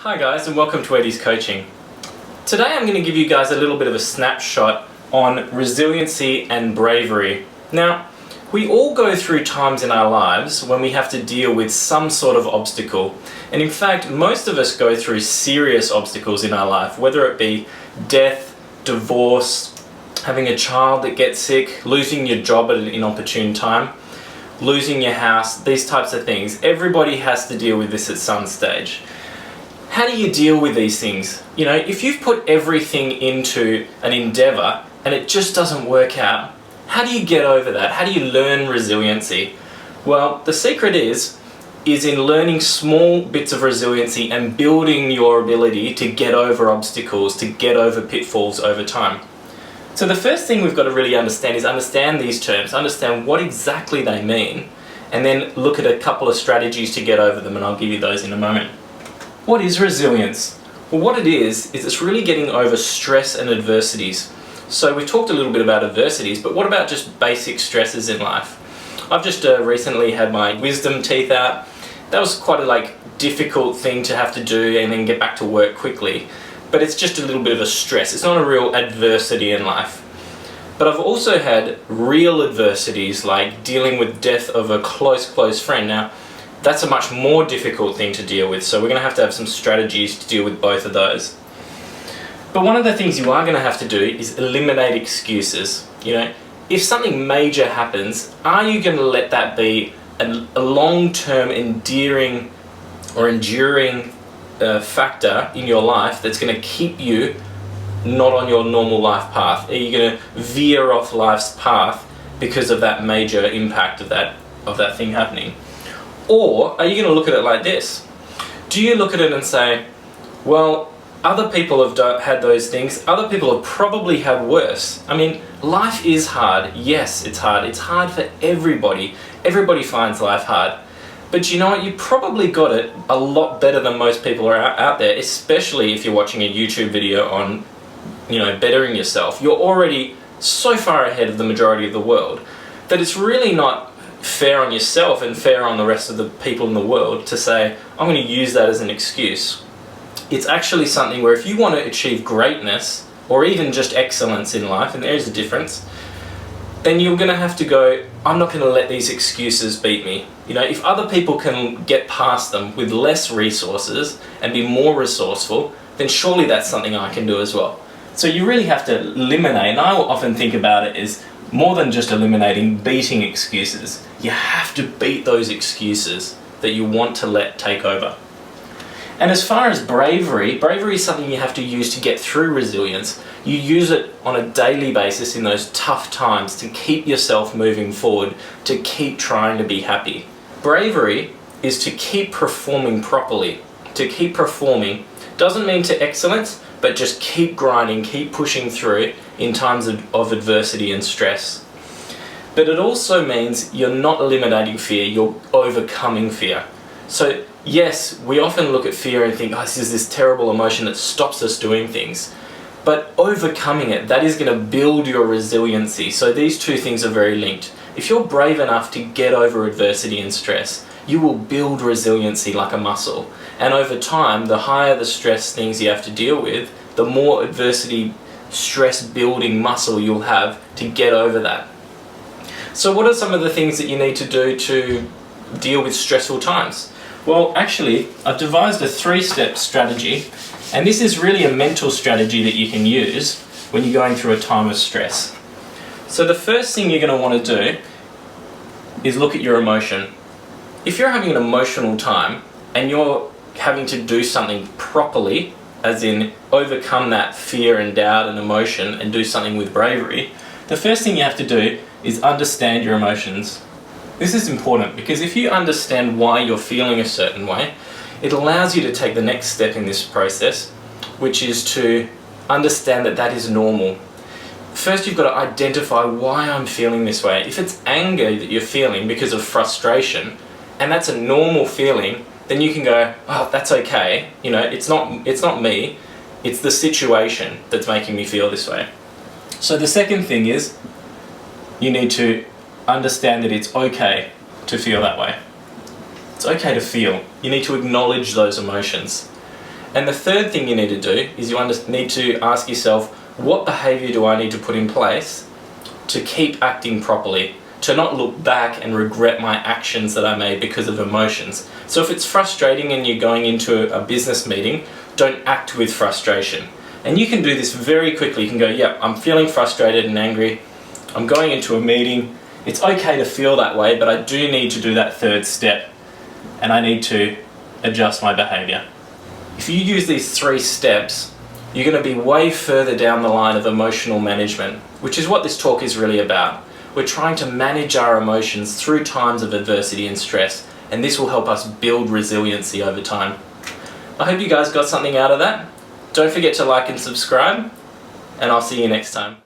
Hi guys, and welcome to Eddie's Coaching. Today I'm going to give you guys a little bit of a snapshot on resiliency and bravery. Now, we all go through times in our lives when we have to deal with some sort of obstacle. And in fact, most of us go through serious obstacles in our life, whether it be death, divorce, having a child that gets sick, losing your job at an inopportune time, losing your house, these types of things. Everybody has to deal with this at some stage. How do you deal with these things? You know, if you've put everything into an endeavor and it just doesn't work out, how do you get over that? How do you learn resiliency? Well, the secret is in learning small bits of resiliency and building your ability to get over obstacles, to get over pitfalls over time. So the first thing we've got to really understand is understand these terms, understand what exactly they mean, and then look at a couple of strategies to get over them, and I'll give you those in a moment. What is resilience? Well, what it is it's really getting over stress and adversities. So we've talked a little bit about adversities, but what about just basic stresses in life? I've just recently had my wisdom teeth out. That was quite a difficult thing to have to do and then get back to work quickly. But it's just a little bit of a stress. It's not a real adversity in life. But I've also had real adversities, like dealing with death of a close friend. Now, that's a much more difficult thing to deal with, so we're going to have some strategies to deal with both of those. But one of the things you are going to have to do is eliminate excuses. You know, if something major happens, are you going to let that be a long-term enduring factor in your life that's going to keep you not on your normal life path? Are you going to veer off life's path because of that major impact of that thing happening? Or are you going to look at it like this? Do you look at it and say, well, other people have had those things, other people have probably had worse. I mean, life is hard. Yes, it's hard. It's hard for everybody. Everybody finds life hard. But you know what? You probably got it a lot better than most people are out there, especially if you're watching a YouTube video on, bettering yourself. You're already so far ahead of the majority of the world that it's really not fair on yourself and fair on the rest of the people in the world to say, I'm going to use that as an excuse. It's actually something where if you want to achieve greatness or even just excellence in life, and there is a difference, then you're going to have to go, I'm not going to let these excuses beat me. If other people can get past them with less resources and be more resourceful, then surely that's something I can do as well. So you really have to eliminate, and I often think about it as more than just eliminating, beating excuses. You have to beat those excuses that you want to let take over. And as far as bravery is something you have to use to get through resilience. You use it on a daily basis in those tough times to keep yourself moving forward, to keep trying to be happy. Bravery is to keep performing properly. To keep performing doesn't mean to excellence, but just keep grinding, keep pushing through in times of adversity and stress. But it also means you're not eliminating fear, you're overcoming fear. So yes, we often look at fear and think, this is this terrible emotion that stops us doing things. But overcoming it, that is going to build your resiliency. So these two things are very linked. If you're brave enough to get over adversity and stress, you will build resiliency like a muscle. And over time, the higher the stress things you have to deal with, the more adversity, stress building muscle you'll have to get over that. So what are some of the things that you need to do to deal with stressful times? Well, actually, I've devised a 3-step strategy, and this is really a mental strategy that you can use when you're going through a time of stress. So the first thing you're going to want to do is look at your emotion. If you're having an emotional time and you're having to do something properly, as in overcome that fear and doubt and emotion and do something with bravery, the first thing you have to do is understand your emotions. This is important because if you understand why you're feeling a certain way, it allows you to take the next step in this process, which is to understand that is normal. First, you've got to identify why I'm feeling this way. If it's anger that you're feeling because of frustration, and that's a normal feeling, then you can go, that's okay. It's not me, it's the situation that's making me feel this way. So the second thing is, you need to understand that it's okay to feel that way. It's okay to feel. You need to acknowledge those emotions. And the third thing you need to do is you need to ask yourself, what behaviour do I need to put in place to keep acting properly? To not look back and regret my actions that I made because of emotions. So if it's frustrating and you're going into a business meeting, don't act with frustration. And you can do this very quickly. You can go, yeah, I'm feeling frustrated and angry. I'm going into a meeting. It's okay to feel that way, but I do need to do that third step. And I need to adjust my behaviour. If you use these 3 steps, you're going to be way further down the line of emotional management, which is what this talk is really about. We're trying to manage our emotions through times of adversity and stress, and this will help us build resiliency over time. I hope you guys got something out of that. Don't forget to like and subscribe, and I'll see you next time.